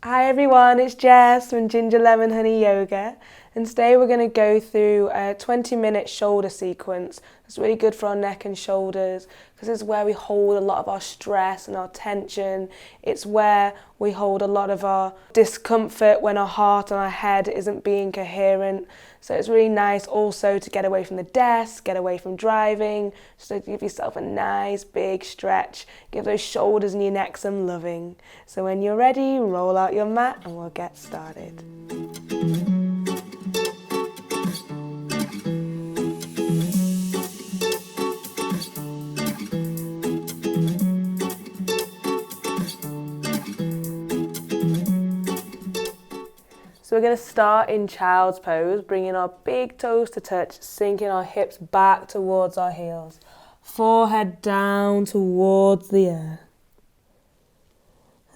Hi everyone, it's Jess from Ginger Lemon Honey Yoga, and today we're going to go through a 20-minute shoulder sequence. It's really good for our neck and shoulders because it's where we hold a lot of our stress and our tension. It's where we hold a lot of our discomfort when our heart and our head isn't being coherent. So it's really nice also to get away from the desk, get away from driving, so give yourself a nice big stretch, give those shoulders and your neck some loving. So when you're ready, roll out your mat and we'll get started. So we're going to start in child's pose, bringing our big toes to touch, sinking our hips back towards our heels. Forehead down towards the earth.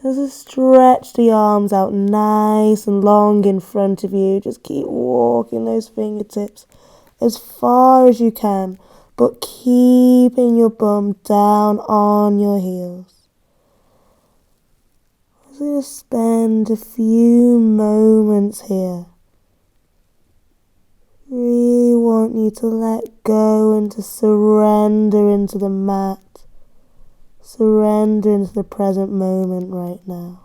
Just stretch the arms out nice and long in front of you. Just keep walking those fingertips as far as you can, but keeping your bum down on your heels. I'm going to spend a few moments here. Really want you to let go and to surrender into the mat. Surrender into the present moment right now.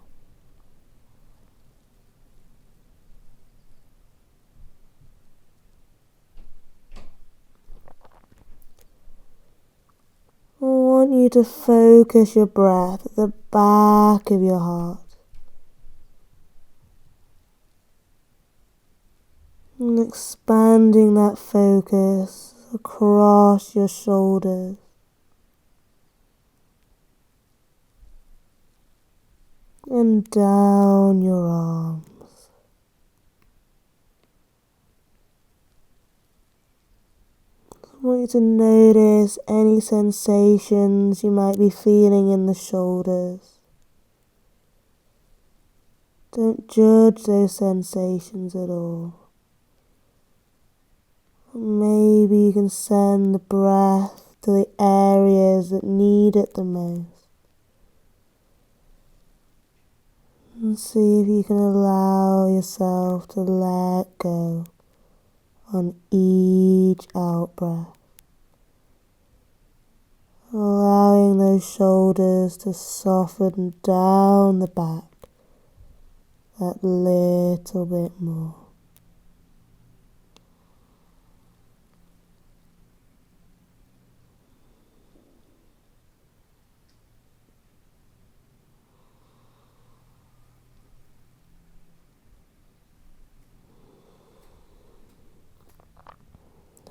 I want you to focus your breath at the back of your heart. And expanding that focus across your shoulders. And down your arms. I want you to notice any sensations you might be feeling in the shoulders. Don't judge those sensations at all. Maybe you can send the breath to the areas that need it the most. And see if you can allow yourself to let go on each out breath. Allowing those shoulders to soften down the back that little bit more.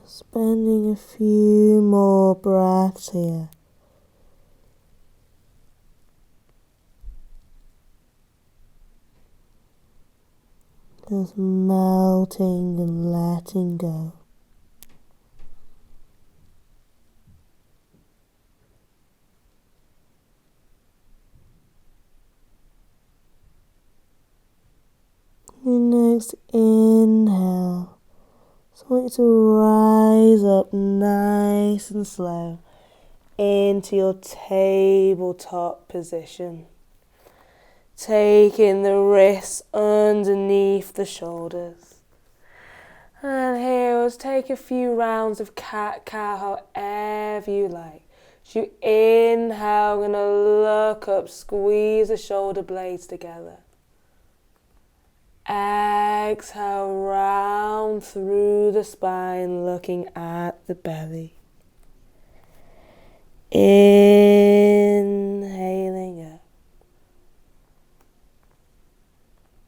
Spending a few more breaths here. Just melting and letting go. Your next inhale. So I want you to rise up nice and slow into your tabletop position. Taking the wrists underneath the shoulders. And here, let's take a few rounds of cat-cow, however you like. As you inhale, we're going to look up, squeeze the shoulder blades together. Exhale, round through the spine, looking at the belly. Inhaling up.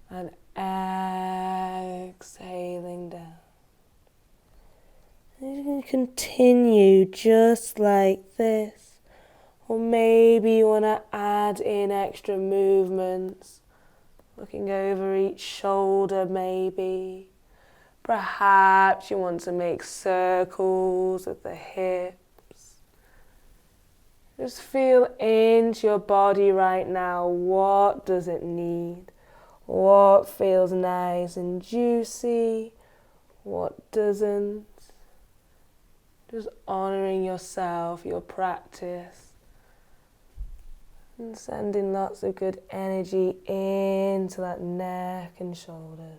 And exhaling down. And you can continue just like this. Or maybe you want to add in extra movements. Looking over each shoulder maybe. Perhaps you want to make circles at the hips. Just feel into your body right now. What does it need? What feels nice and juicy? What doesn't? Just honouring yourself, your practice. And sending lots of good energy into that neck and shoulders.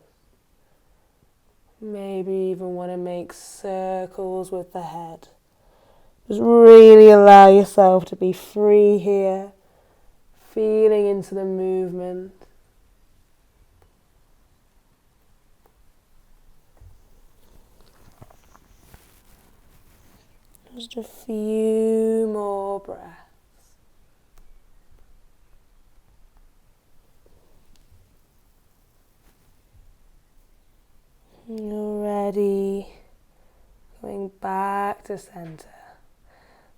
Maybe even want to make circles with the head. Just really allow yourself to be free here, feeling into the movement. Just a few more breaths. You're ready. Going back to center.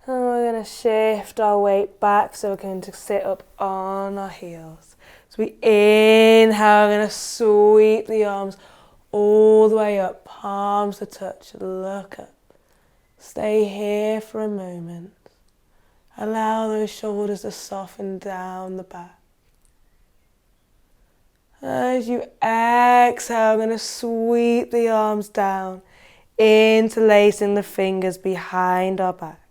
And we're going to shift our weight back, so we're going to sit up on our heels. So we inhale, we're going to sweep the arms all the way up, palms to touch, look up. Stay here for a moment. Allow those shoulders to soften down the back. As you exhale, I'm going to sweep the arms down, interlacing the fingers behind our back.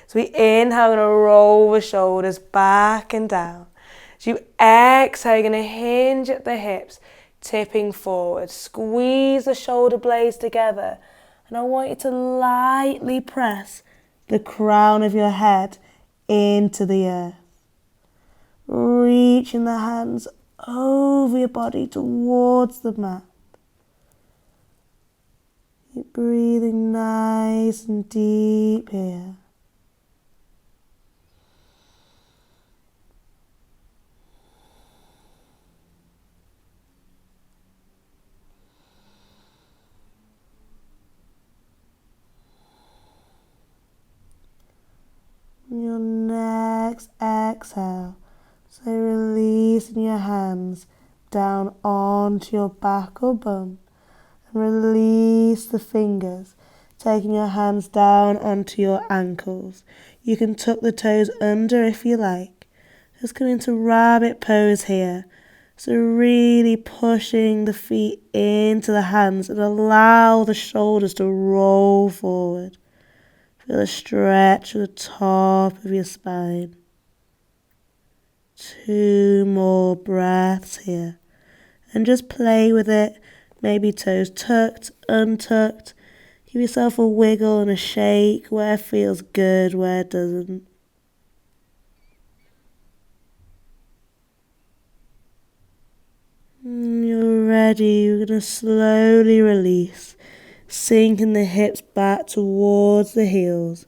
So we inhale, we're going to roll the shoulders back and down. As you exhale, you're going to hinge at the hips, tipping forward. Squeeze the shoulder blades together. And I want you to lightly press the crown of your head into the earth. Reaching the hands over your body towards the mat. Keep breathing nice and deep here. Your next exhale, so releasing your hands down onto your back or bum, and release the fingers, taking your hands down onto your ankles. You can tuck the toes under if you like. Just come into rabbit pose here, so really pushing the feet into the hands and allow the shoulders to roll forward. Feel a stretch at the top of your spine. 2 more breaths here. And just play with it. Maybe toes tucked, untucked. Give yourself a wiggle and a shake where it feels good, where it doesn't. You're ready. You're going to slowly release. Sinking the hips back towards the heels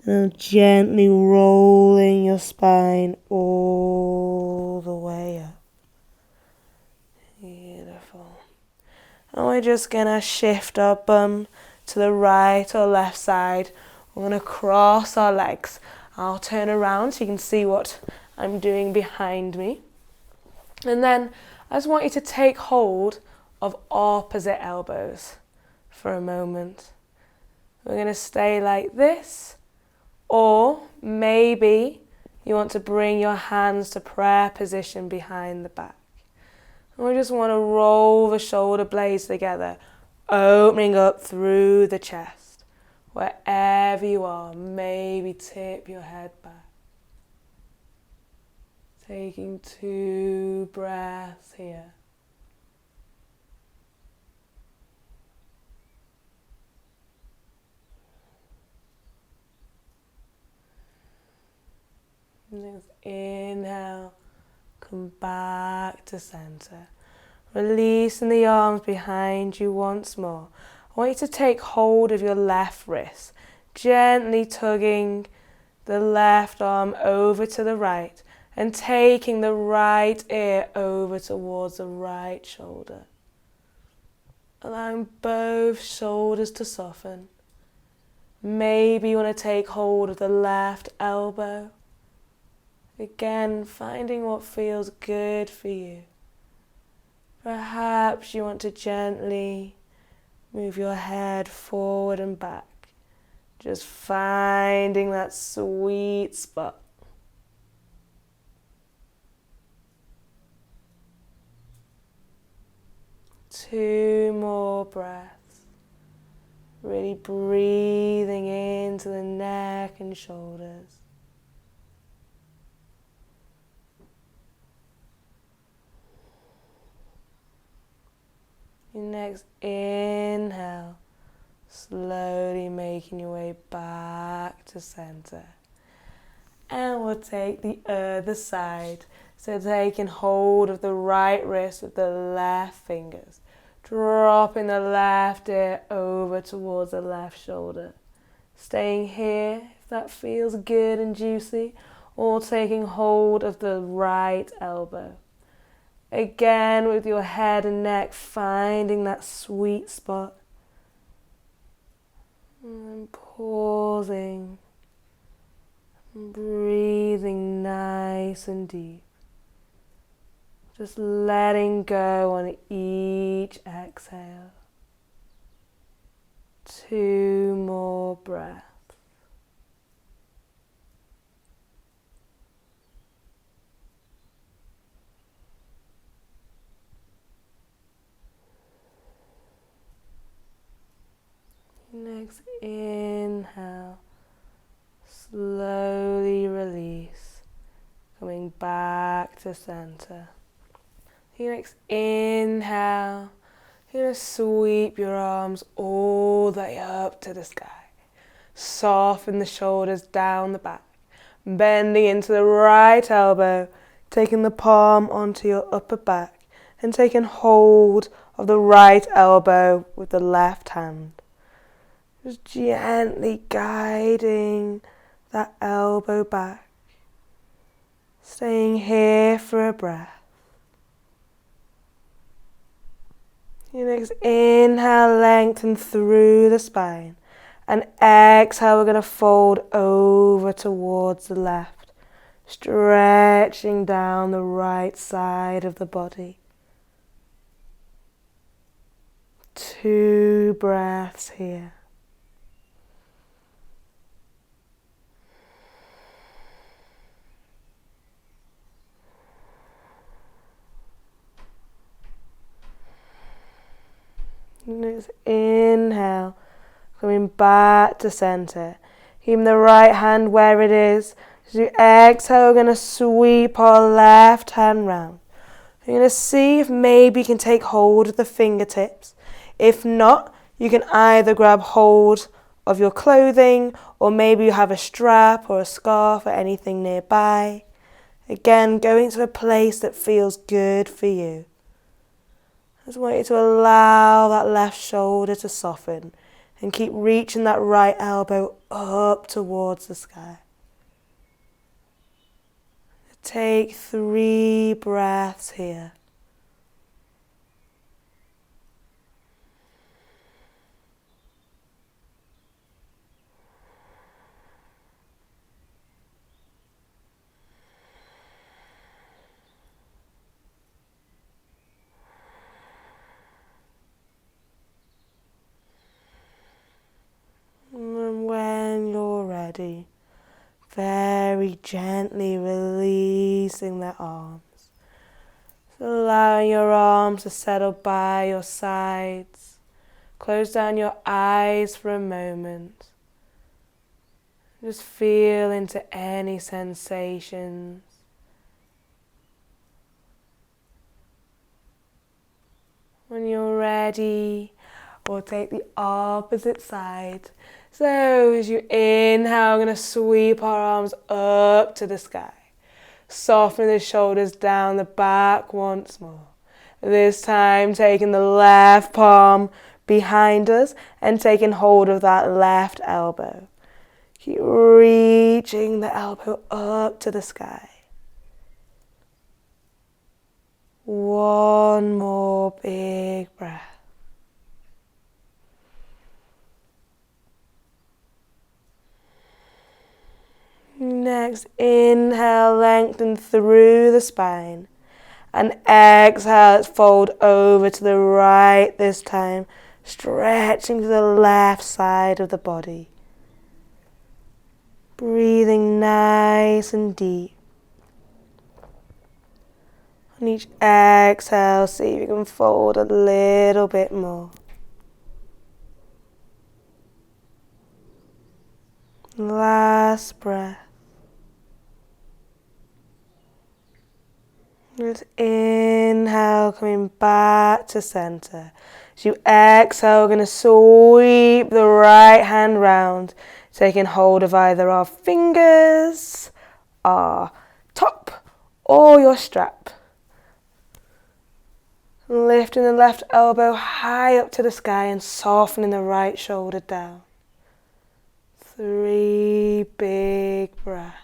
and gently rolling your spine all the way up. Beautiful. And we're just going to shift our bum to the right or left side. We're going to cross our legs. I'll turn around so you can see what I'm doing behind me. And then I just want you to take hold of opposite elbows for a moment. We're going to stay like this, or maybe you want to bring your hands to prayer position behind the back. And we just want to roll the shoulder blades together, opening up through the chest. Wherever you are, maybe tip your head back. Taking 2 breaths here. Just inhale, come back to center. Releasing the arms behind you once more. I want you to take hold of your left wrist, gently tugging the left arm over to the right and taking the right ear over towards the right shoulder. Allowing both shoulders to soften. Maybe you want to take hold of the left elbow. Again, finding what feels good for you. Perhaps you want to gently move your head forward and back. Just finding that sweet spot. Two more breaths. Really breathing into the neck and shoulders. Your next inhale, slowly making your way back to center. And we'll take the other side. So taking hold of the right wrist with the left fingers. Dropping the left ear over towards the left shoulder. Staying here if that feels good and juicy. Or taking hold of the right elbow. Again, with your head and neck, finding that sweet spot. And pausing. Breathing nice and deep. Just letting go on each exhale. 2 more breaths. Next inhale, slowly release, coming back to center. Your next inhale, you're going to sweep your arms all the way up to the sky. Soften the shoulders down the back, bending into the right elbow, taking the palm onto your upper back and taking hold of the right elbow with the left hand. Just gently guiding that elbow back. Staying here for a breath. Your next inhale, lengthen through the spine. And exhale, we're going to fold over towards the left. Stretching down the right side of the body. 2 breaths here. Next inhale, coming back to center. Keeping the right hand where it is. As you exhale, we're going to sweep our left hand round. You're going to see if maybe you can take hold of the fingertips. If not, you can either grab hold of your clothing or maybe you have a strap or a scarf or anything nearby. Again, going to a place that feels good for you. I just want you to allow that left shoulder to soften and keep reaching that right elbow up towards the sky. Take 3 breaths here. And when you're ready, very gently releasing the arms. So allowing your arms to settle by your sides. Close down your eyes for a moment. Just feel into any sensations. When you're ready, we'll take the opposite side. So as you inhale, we're going to sweep our arms up to the sky. Soften the shoulders down the back once more. This time taking the left palm behind us and taking hold of that left elbow. Keep reaching the elbow up to the sky. One more big breath. Next, inhale, lengthen through the spine. And exhale, let's fold over to the right this time, stretching to the left side of the body. Breathing nice and deep. On each exhale, see if you can fold a little bit more. Last breath. Just inhale, coming back to center. As you exhale, we're going to sweep the right hand round, taking hold of either our fingers, our top, or your strap. Lifting the left elbow high up to the sky and softening the right shoulder down. 3 big breaths.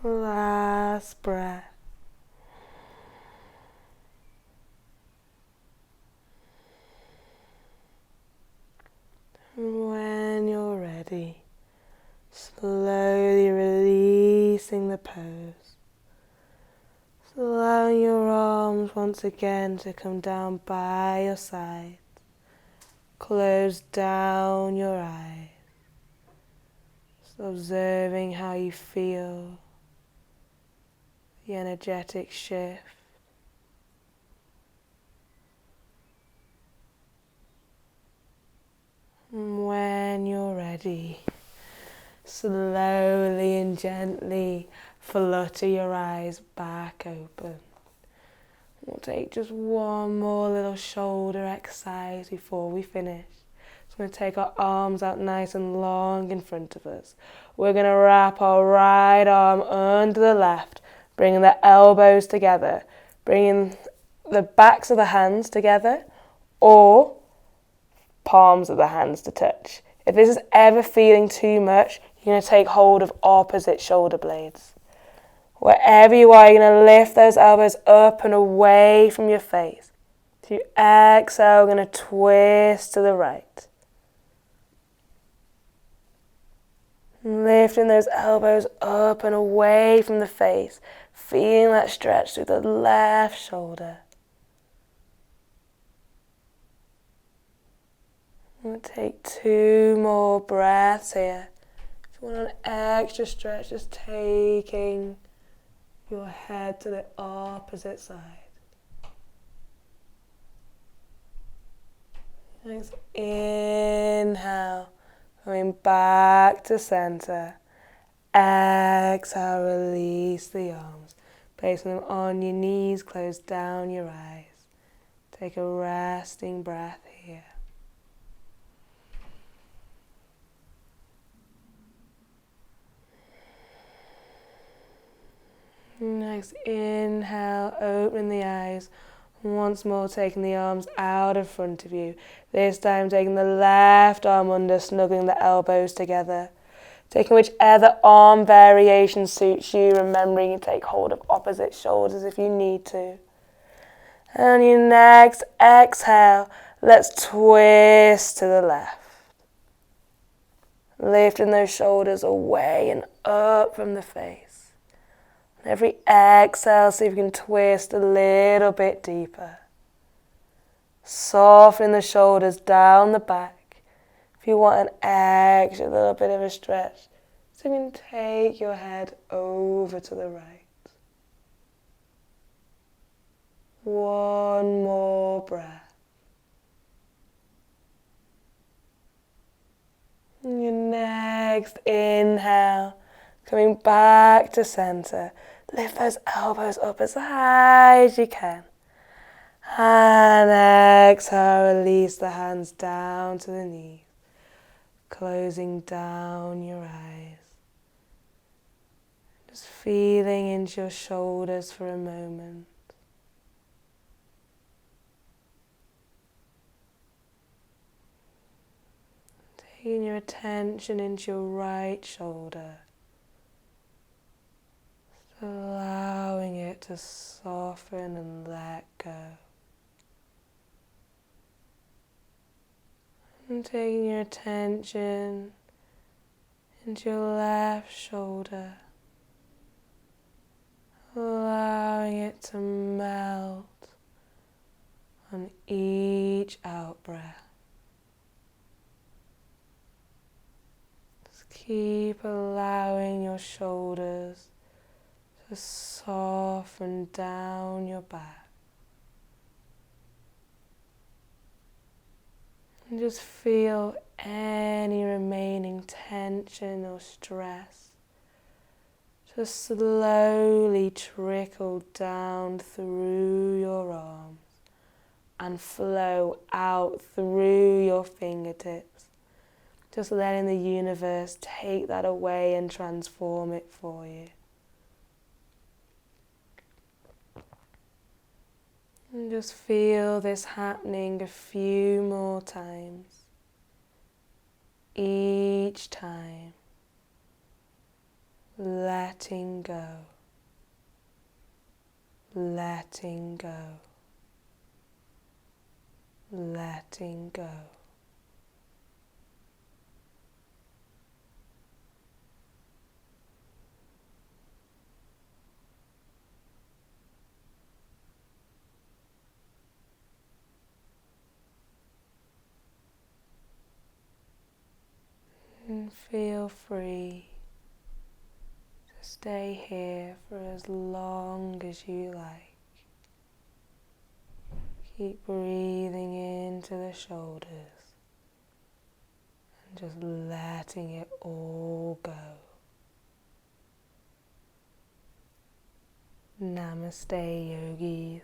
Last breath. When you're ready, slowly releasing the pose. Allowing your arms once again to come down by your side. Close down your eyes. Just observing how you feel. The energetic shift. And when you're ready, slowly and gently flutter your eyes back open. We'll take just one more little shoulder exercise before we finish. So we're going to take our arms out nice and long in front of us. We're going to wrap our right arm under the left, bringing the elbows together, bringing the backs of the hands together, or palms of the hands to touch. If this is ever feeling too much, you're going to take hold of opposite shoulder blades. Wherever you are, you're going to lift those elbows up and away from your face. As you exhale, we're going to twist to the right. Lifting those elbows up and away from the face, feeling that stretch through the left shoulder. I'm going to take 2 more breaths here. If you want an extra stretch, just taking your head to the opposite side. Next, inhale, coming back to center. Exhale, release the arms. Placing them on your knees, close down your eyes. Take a resting breath here. Next, inhale, open the eyes. Once more, taking the arms out in front of you. This time, taking the left arm under, snuggling the elbows together. Taking whichever arm variation suits you, remembering you take hold of opposite shoulders if you need to. And on your next exhale, let's twist to the left. Lifting those shoulders away and up from the face. Every exhale, see if you can twist a little bit deeper. Soften the shoulders down the back. If you want an extra little bit of a stretch, so you can take your head over to the right. One more breath. And your next inhale, coming back to center. Lift those elbows up as high as you can. And exhale, release the hands down to the knees. Closing down your eyes. Just feeling into your shoulders for a moment. Taking your attention into your right shoulder. Allowing it to soften and let go. And taking your attention into your left shoulder. Allowing it to melt on each out breath. Just keep allowing your shoulders Just soften down your back. And just feel any remaining tension or stress just slowly trickle down through your arms and flow out through your fingertips. Just letting the universe take that away and transform it for you. And just feel this happening a few more times. Each time, letting go, letting go, letting go. And feel free to stay here for as long as you like. Keep breathing into the shoulders and just letting it all go. Namaste, yogis.